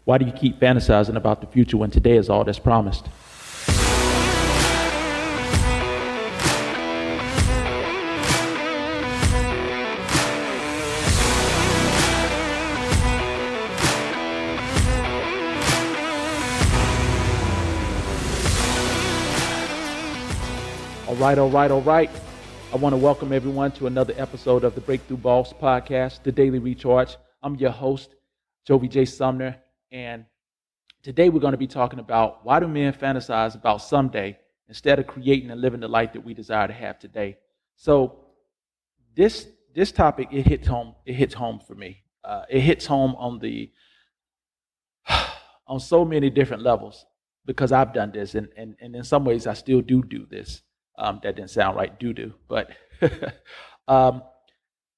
Why do you keep fantasizing about the future when today is all that's promised? All right. I want to welcome everyone to another episode of the Breakthrough Boss Podcast, the Daily Recharge. I'm your host, Jovie Sumner, and today we're going to be talking about why do men fantasize about someday instead of creating and living the life that we desire to have today. So this topic, it hits home for me. It hits home on so many different levels because I've done this, and in some ways I still do this. That didn't sound right, do. But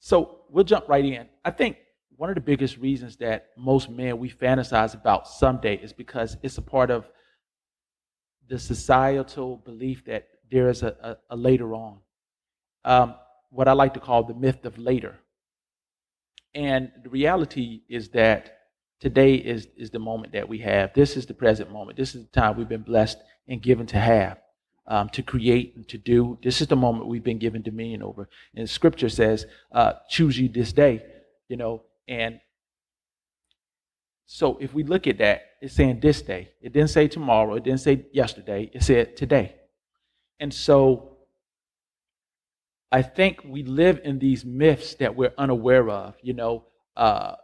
so we'll jump right in. I think one of the biggest reasons that most men, we fantasize about someday is because it's a part of the societal belief that there is a later on. What I like to call the myth of later. And the reality is that today is the moment that we have. This is the present moment. This is the time we've been blessed and given to have. To create and to do. This is the moment we've been given dominion over. And scripture says, choose ye this day, and so if we look at that, it's saying this day. It didn't say tomorrow. It didn't say yesterday. It said today. And so I think we live in these myths that we're unaware of, and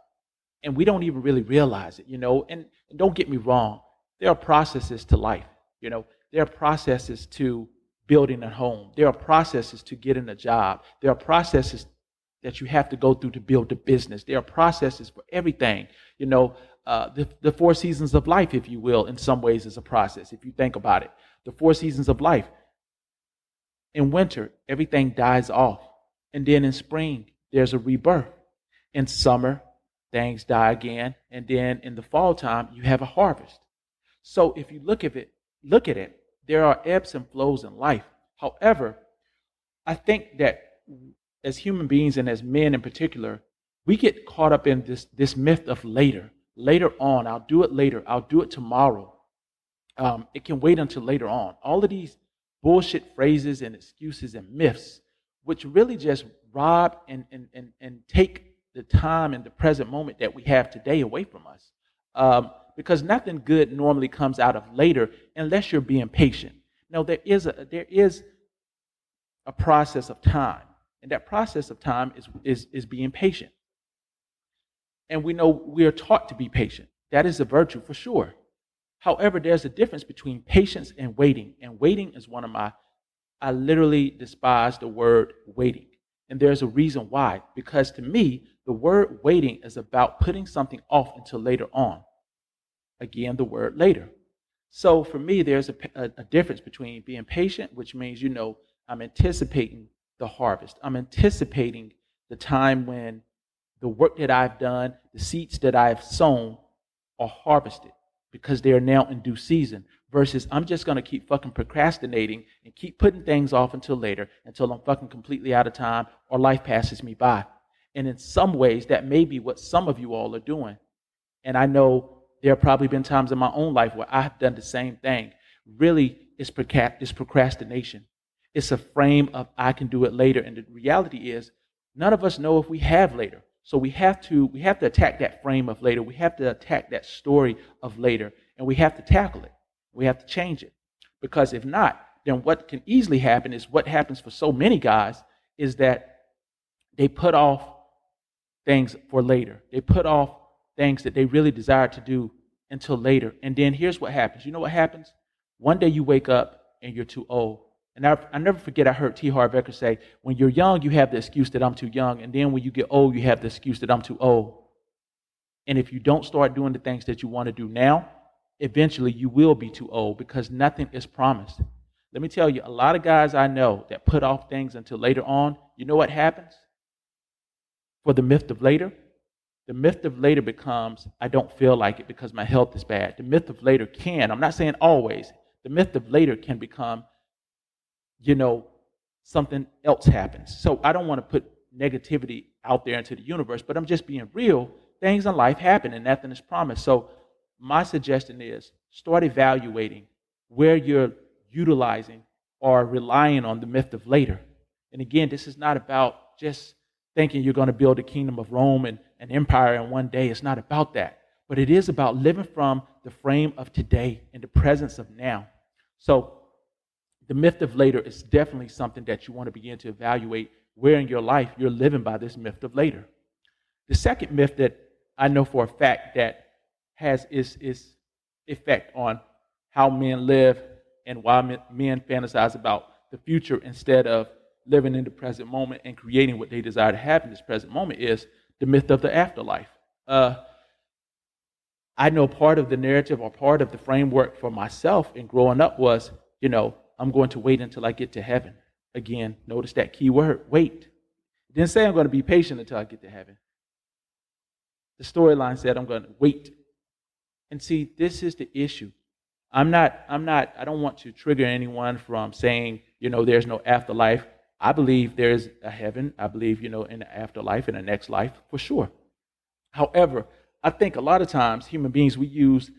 we don't even really realize it, and don't get me wrong. There are processes to life, There are processes to building a home. There are processes to getting a job. There are processes that you have to go through to build a business. There are processes for everything. The 4 seasons of life, if you will, in some ways is a process, if you think about it. The 4 seasons of life. In winter, everything dies off. And then in spring, there's a rebirth. In summer, things die again. And then in the fall time, you have a harvest. So if you look at it, there are ebbs and flows in life. However, I think that as human beings and as men in particular, we get caught up in this myth of later. Later on, I'll do it later. I'll do it tomorrow. It can wait until later on. All of these bullshit phrases and excuses and myths, which really just rob and take the time and the present moment that we have today away from us. Because nothing good normally comes out of later unless you're being patient. Now, there is a process of time, and that process of time is being patient. And we know we are taught to be patient. That is a virtue for sure. However, there's a difference between patience and waiting. And waiting is I literally despise the word waiting. And there's a reason why. Because to me, the word waiting is about putting something off until later on. Again, the word later. So for me, there's a difference between being patient, which means, I'm anticipating the harvest. I'm anticipating the time when the work that I've done, the seeds that I've sown are harvested because they are now in due season versus I'm just going to keep fucking procrastinating and keep putting things off until later, until I'm fucking completely out of time or life passes me by. And in some ways, that may be what some of you all are doing. And I know there have probably been times in my own life where I have done the same thing. Really, it's procrastination. It's a frame of I can do it later. And the reality is, none of us know if we have later. So we have to attack that frame of later. We have to attack that story of later. And we have to tackle it. We have to change it. Because if not, then what can easily happen is what happens for so many guys is that they put off things for later. They put off things that they really desire to do until later. And then here's what happens. You know what happens? One day you wake up and you're too old. And I never forget I heard T. Harv Eker say, when you're young, you have the excuse that I'm too young. And then when you get old, you have the excuse that I'm too old. And if you don't start doing the things that you want to do now, eventually you will be too old because nothing is promised. Let me tell you, a lot of guys I know that put off things until later on, you know what happens? For the myth of later, the myth of later becomes, I don't feel like it because my health is bad. The myth of later I'm not saying always, the myth of later can become, something else happens. So I don't want to put negativity out there into the universe, but I'm just being real. Things in life happen and nothing is promised. So my suggestion is start evaluating where you're utilizing or relying on the myth of later. And again, this is not about just thinking you're going to build a kingdom of Rome and an empire in one day. It's not about that. But it is about living from the frame of today in the presence of now. So the myth of later is definitely something that you want to begin to evaluate where in your life you're living by this myth of later. The second myth that I know for a fact that has its effect on how men live and why men fantasize about the future instead of living in the present moment and creating what they desire to have in this present moment is the myth of the afterlife. I know part of the narrative or part of the framework for myself in growing up was, I'm going to wait until I get to heaven. Again, notice that key word, wait. It didn't say I'm going to be patient until I get to heaven. The storyline said I'm going to wait. And see, this is the issue. I don't want to trigger anyone from saying, there's no afterlife. I believe there's a heaven. I believe, in the afterlife, in the next life, for sure. However, I think a lot of times human beings, we use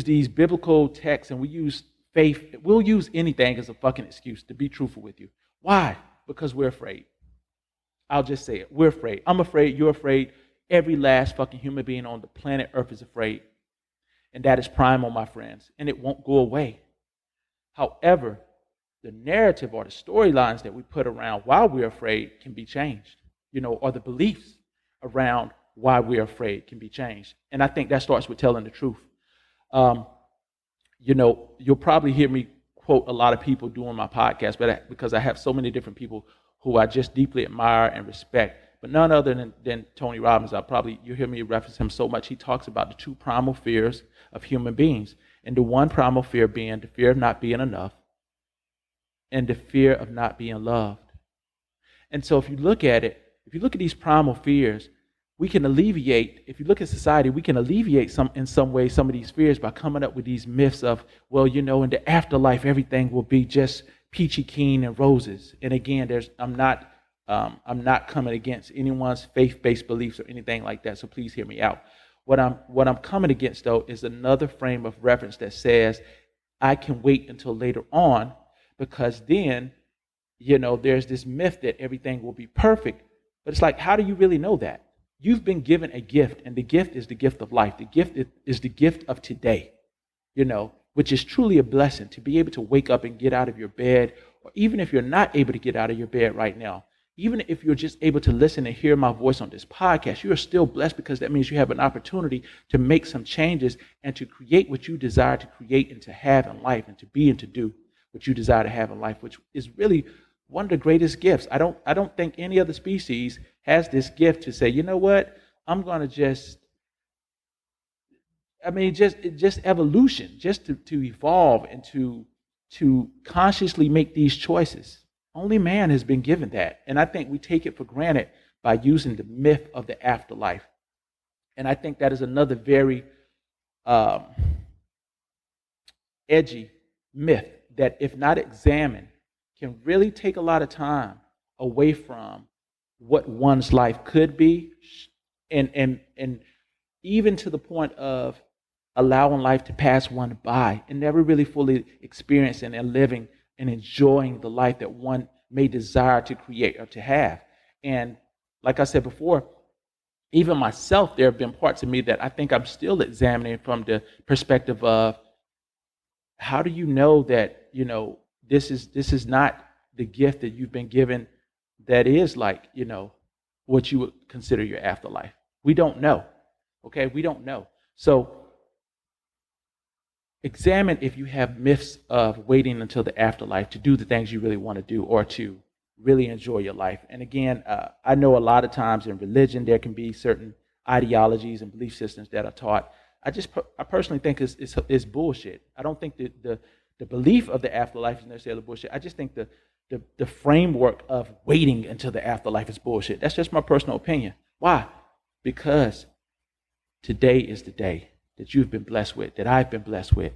these biblical texts and we use faith. We'll use anything as a fucking excuse, to be truthful with you. Why? Because we're afraid. I'll just say it. We're afraid. I'm afraid. You're afraid. Every last fucking human being on the planet Earth is afraid. And that is primal, my friends. And it won't go away. However, the narrative or the storylines that we put around why we're afraid can be changed, or the beliefs around why we're afraid can be changed. And I think that starts with telling the truth. You'll probably hear me quote a lot of people doing my podcast, but because I have so many different people who I just deeply admire and respect, but none other than Tony Robbins. You'll hear me reference him so much. He talks about the two primal fears of human beings. And the one primal fear being the fear of not being enough and the fear of not being loved. And so if you look at these primal fears, we can alleviate, if you look at society, we can alleviate in some way some of these fears by coming up with these myths of, in the afterlife, everything will be just peachy keen and roses. And again, I'm not coming against anyone's faith-based beliefs or anything like that, so please hear me out. What I'm coming against, though, is another frame of reference that says I can wait until later on because then, there's this myth that everything will be perfect. But it's like, how do you really know that? You've been given a gift, and the gift is the gift of life. The gift is the gift of today, which is truly a blessing to be able to wake up and get out of your bed, or even if you're not able to get out of your bed right now, even if you're just able to listen and hear my voice on this podcast, you are still blessed because that means you have an opportunity to make some changes and to create what you desire to create and to have in life and to be and to do what you desire to have in life, which is really one of the greatest gifts. I don't think any other species has this gift to say, you know what, I'm going to just evolution, just to evolve and to consciously make these choices. Only man has been given that. And I think we take it for granted by using the myth of the afterlife. And I think that is another very edgy myth that, if not examined, can really take a lot of time away from what one's life could be, and even to the point of allowing life to pass one by and never really fully experiencing and living and enjoying the life that one may desire to create or to have. And like I said before, even myself, there have been parts of me that I think I'm still examining from the perspective of, how do you know that, this is not the gift that you've been given that is like, what you would consider your afterlife? We don't know. Okay, we don't know. So examine if you have myths of waiting until the afterlife to do the things you really want to do or to really enjoy your life. And again, I know a lot of times in religion there can be certain ideologies and belief systems that are taught. I personally think it's bullshit. I don't think that the belief of the afterlife is necessarily bullshit. I just think the framework of waiting until the afterlife is bullshit. That's just my personal opinion. Why? Because today is the day that you've been blessed with, that I've been blessed with.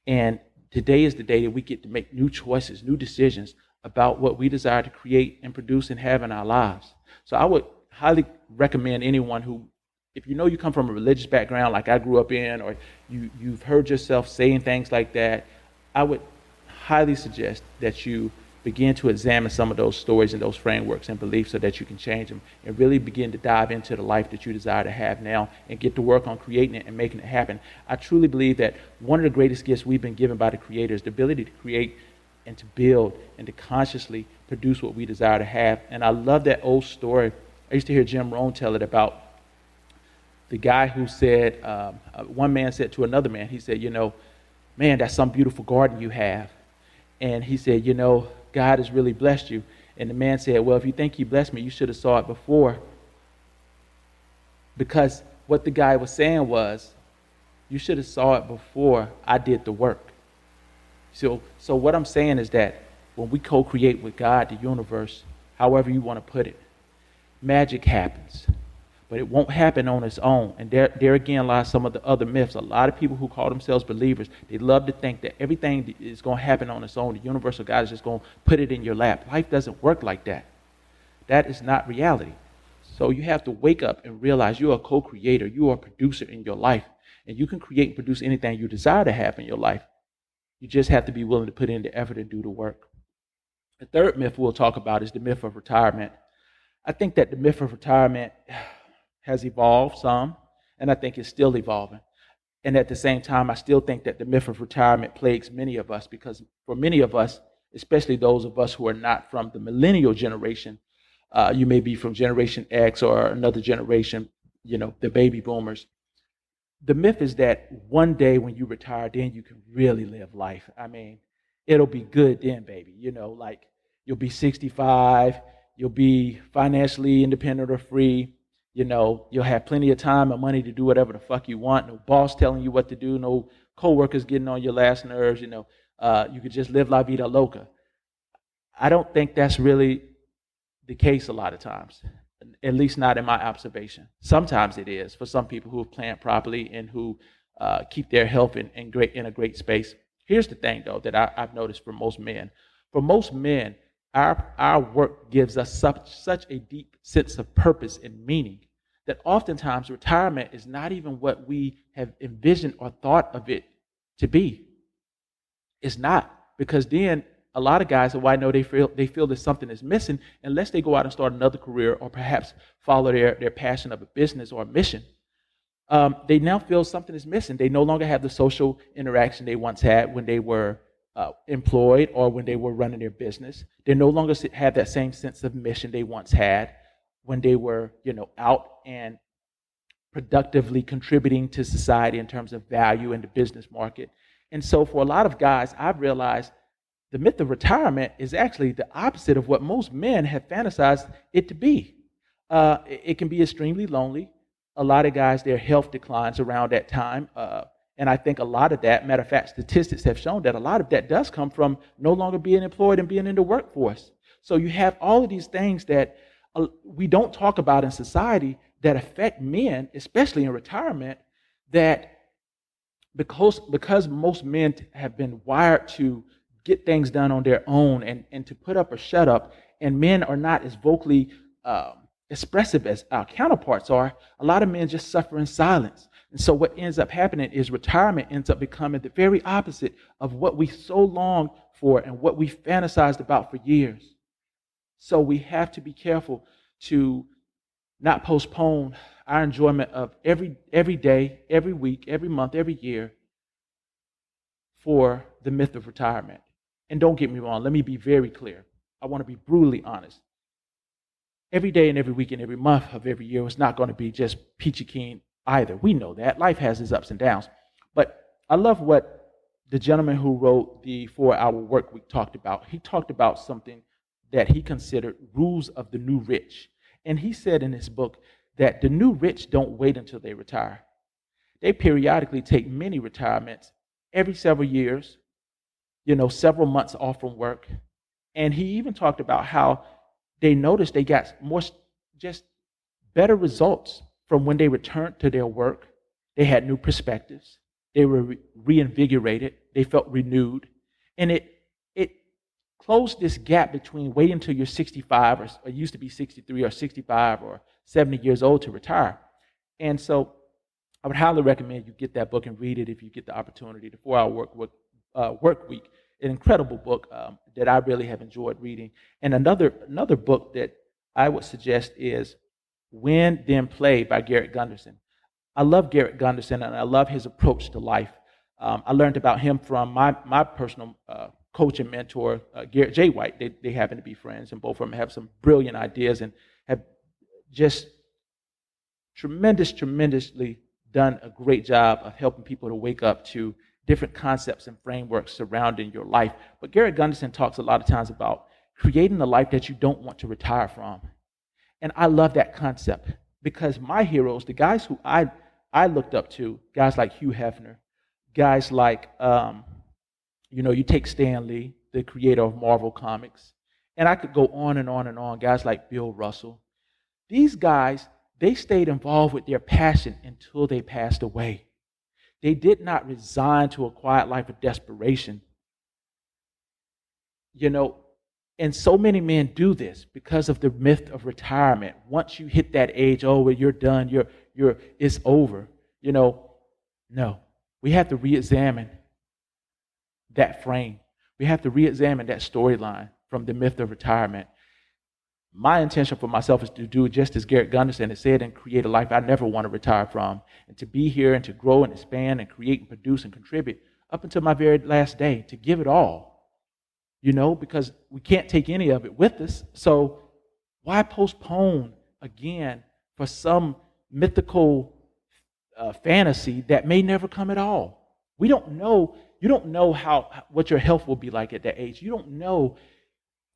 And today is the day that we get to make new choices, new decisions about what we desire to create and produce and have in our lives. So I would highly recommend anyone who if you know you come from a religious background like I grew up in, or you've heard yourself saying things like that, I would highly suggest that you begin to examine some of those stories and those frameworks and beliefs so that you can change them and really begin to dive into the life that you desire to have now and get to work on creating it and making it happen. I truly believe that one of the greatest gifts we've been given by the Creator is the ability to create and to build and to consciously produce what we desire to have. And I love that old story. I used to hear Jim Rohn tell it about the guy who said, one man said to another man, he said, man, that's some beautiful garden you have. And he said, God has really blessed you. And the man said, well, if you think he blessed me, you should have saw it before. Because what the guy was saying was, you should have saw it before I did the work. So what I'm saying is that when we co-create with God, the universe, however you want to put it, magic happens. But it won't happen on its own. And there again lies some of the other myths. A lot of people who call themselves believers, they love to think that everything is going to happen on its own. The universal God is just going to put it in your lap. Life doesn't work like that. That is not reality. So you have to wake up and realize you're a co-creator. You are a producer in your life. And you can create and produce anything you desire to have in your life. You just have to be willing to put in the effort and do the work. The third myth we'll talk about is the myth of retirement. I think that the myth of retirement has evolved some, and I think it's still evolving. And at the same time, I still think that the myth of retirement plagues many of us, because for many of us, especially those of us who are not from the millennial generation, you may be from Generation X or another generation, the baby boomers. The myth is that one day when you retire, then you can really live life. I mean, it'll be good then, baby. Like you'll be 65, you'll be financially independent or free. You'll have plenty of time and money to do whatever the fuck you want. No boss telling you what to do. No coworkers getting on your last nerves. You could just live la vida loca. I don't think that's really the case a lot of times, at least not in my observation. Sometimes it is for some people who have planned properly and who keep their health in a great space. Here's the thing, though, that I've noticed for most men. For most men, our work gives us such a deep sense of purpose and meaning that oftentimes retirement is not even what we have envisioned or thought of it to be. It's not, because then a lot of guys, why I know they feel that something is missing unless they go out and start another career or perhaps follow their passion of a business or a mission. They now feel something is missing. They no longer have the social interaction they once had when they were employed or when they were running their business. They no longer have that same sense of mission they once had when they were, out and productively contributing to society in terms of value in the business market. And so for a lot of guys, I've realized the myth of retirement is actually the opposite of what most men have fantasized it to be. It can be extremely lonely. A lot of guys, their health declines around that time. And I think a lot of that, matter of fact, statistics have shown that a lot of that does come from no longer being employed and being in the workforce. So you have all of these things that we don't talk about in society that affect men, especially in retirement, that because most men have been wired to get things done on their own and to put up or shut up, and men are not as vocally expressive as our counterparts are, a lot of men just suffer in silence. And so what ends up happening is retirement ends up becoming the very opposite of what we so longed for and what we fantasized about for years. So we have to be careful to not postpone our enjoyment of every day, every week, every month, every year for the myth of retirement. And don't get me wrong, let me be very clear. I want to be brutally honest. Every day and every week and every month of every year was not going to be just peachy keen either. We know that. Life has its ups and downs. But I love what the gentleman who wrote the 4-Hour Work Week talked about. He talked about something that he considered rules of the new rich. And he said in his book that the new rich don't wait until they retire. They periodically take mini retirements every several years, several months off from work. And he even talked about how they noticed they got more, just better results from when they returned to their work. They had new perspectives. They were reinvigorated. They felt renewed. And it closed this gap between waiting until you're 65 or it used to be 63 or 65 or 70 years old to retire. And so I would highly recommend you get that book and read it if you get the opportunity. The 4 Hour Work Week, an incredible book that I really have enjoyed reading. And another book that I would suggest is Win Then Play by Garrett Gunderson. I love Garrett Gunderson and I love his approach to life. I learned about him from my personal coach and mentor, Garrett J. White. They happen to be friends, and both of them have some brilliant ideas and have just tremendously done a great job of helping people to wake up to different concepts and frameworks surrounding your life. But Garrett Gunderson talks a lot of times about creating the life that you don't want to retire from. And I love that concept because my heroes, the guys who I looked up to, guys like Hugh Hefner, guys like, you take Stan Lee, the creator of Marvel Comics, and I could go on and on and on, guys like Bill Russell. These guys, they stayed involved with their passion until they passed away. They did not resign to a quiet life of desperation. And so many men do this because of the myth of retirement. Once you hit that age, well, you're done, it's over. No. We have to re-examine that frame. We have to re-examine that storyline from the myth of retirement. My intention for myself is to do just as Garrett Gunderson has said and create a life I never want to retire from, and to be here and to grow and expand and create and produce and contribute up until my very last day, to give it all, because we can't take any of it with us. So why postpone again for some mythical fantasy that may never come at all? We don't know. You don't know what your health will be like at that age. You don't know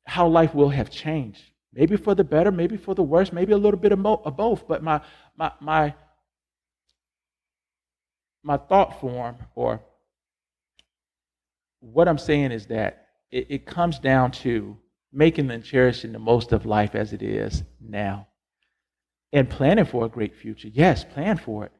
how life will have changed. Maybe for the better, maybe for the worse, maybe a little bit of both. But my thought form, or what I'm saying, is that it comes down to making and cherishing the most of life as it is now, and planning for a great future. Yes, plan for it.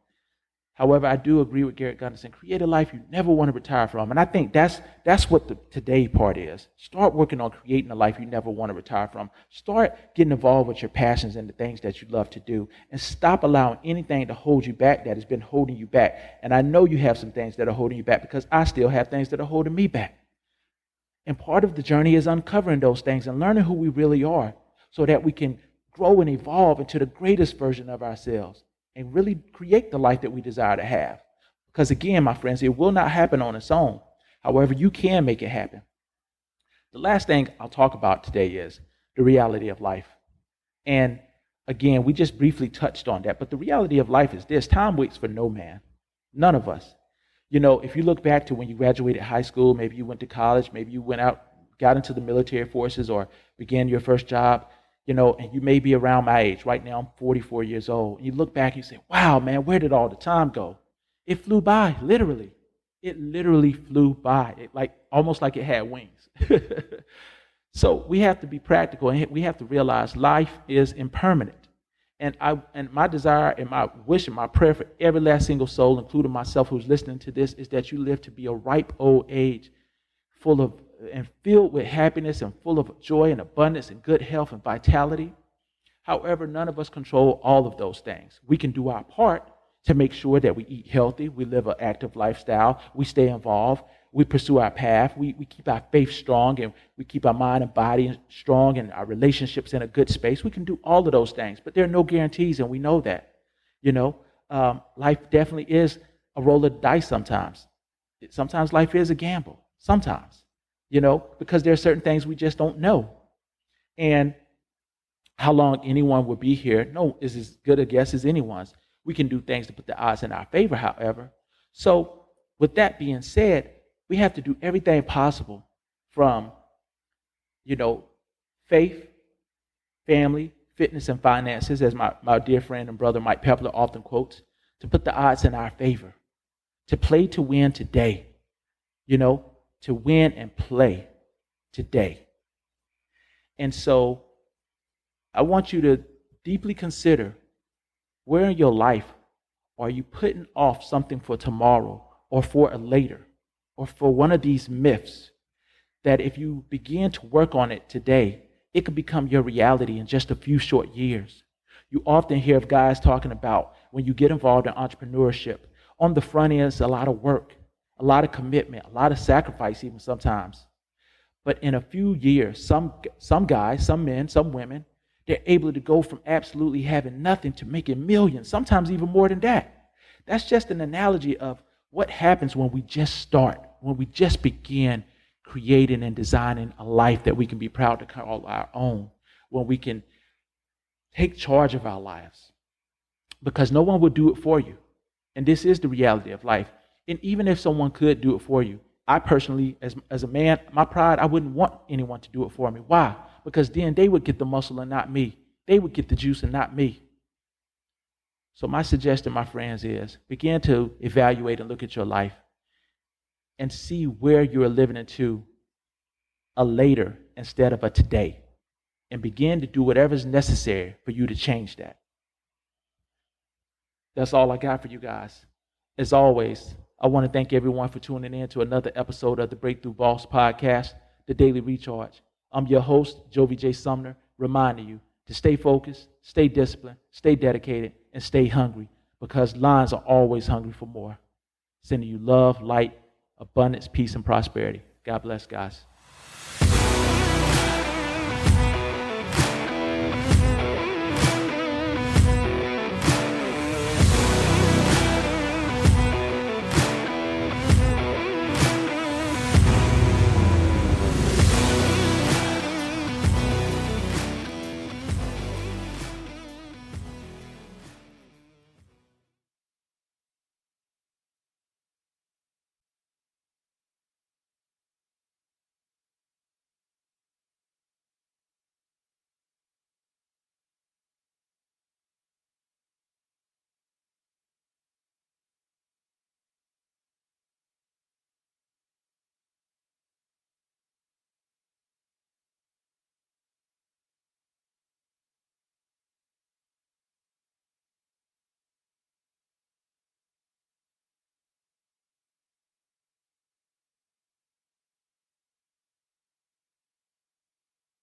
However, I do agree with Garrett Gunderson. Create a life you never want to retire from. And I think that's what the today part is. Start working on creating a life you never want to retire from. Start getting involved with your passions and the things that you love to do. And stop allowing anything to hold you back that has been holding you back. And I know you have some things that are holding you back, because I still have things that are holding me back. And part of the journey is uncovering those things and learning who we really are, so that we can grow and evolve into the greatest version of ourselves and really create the life that we desire to have. Because again, my friends, it will not happen on its own. However, you can make it happen. The last thing I'll talk about today is the reality of life. And again, we just briefly touched on that, but the reality of life is this: time waits for no man, none of us. If you look back to when you graduated high school, maybe you went to college, maybe you went out, got into the military forces, or began your first job, and you may be around my age. Right now, I'm 44 years old. And you look back and you say, wow, man, where did all the time go? It flew by, literally. It literally flew by, almost like it had wings. So we have to be practical, and we have to realize life is impermanent. And my desire and my wish and my prayer for every last single soul, including myself who's listening to this, is that you live to be a ripe old age, full of and filled with happiness and full of joy and abundance and good health and vitality. However, none of us control all of those things. We can do our part to make sure that we eat healthy, we live an active lifestyle, we stay involved, we pursue our path, we keep our faith strong, and we keep our mind and body strong, and our relationships in a good space. We can do all of those things, but there are no guarantees, and we know that. Life definitely is a roll of the dice sometimes. Sometimes life is a gamble, sometimes. Because there are certain things we just don't know. And how long anyone will be here, no, is as good a guess as anyone's. We can do things to put the odds in our favor, however. So with that being said, we have to do everything possible from, faith, family, fitness, and finances, as my dear friend and brother Mike Pepler often quotes, to put the odds in our favor, to play to win today, to win and play today. And so I want you to deeply consider, where in your life are you putting off something for tomorrow, or for a later, or for one of these myths that if you begin to work on it today, it could become your reality in just a few short years. You often hear of guys talking about when you get involved in entrepreneurship, on the front end, it's a lot of work, a lot of commitment, a lot of sacrifice, even sometimes. But in a few years, some guys, some men, some women, they're able to go from absolutely having nothing to making millions, sometimes even more than that. That's just an analogy of what happens when we just start, when we just begin creating and designing a life that we can be proud to call our own, when we can take charge of our lives. Because no one will do it for you. And this is the reality of life. And even if someone could do it for you, I personally, as a man, my pride, I wouldn't want anyone to do it for me. Why? Because then they would get the muscle and not me. They would get the juice and not me. So my suggestion, my friends, is begin to evaluate and look at your life and see where you're living into a later instead of a today. And begin to do whatever is necessary for you to change that. That's all I got for you guys. As always, I want to thank everyone for tuning in to another episode of the Breakthrough Boss Podcast, The Daily Recharge. I'm your host, Jovie J. Sumner, reminding you to stay focused, stay disciplined, stay dedicated, and stay hungry, because lions are always hungry for more. Sending you love, light, abundance, peace, and prosperity. God bless, guys.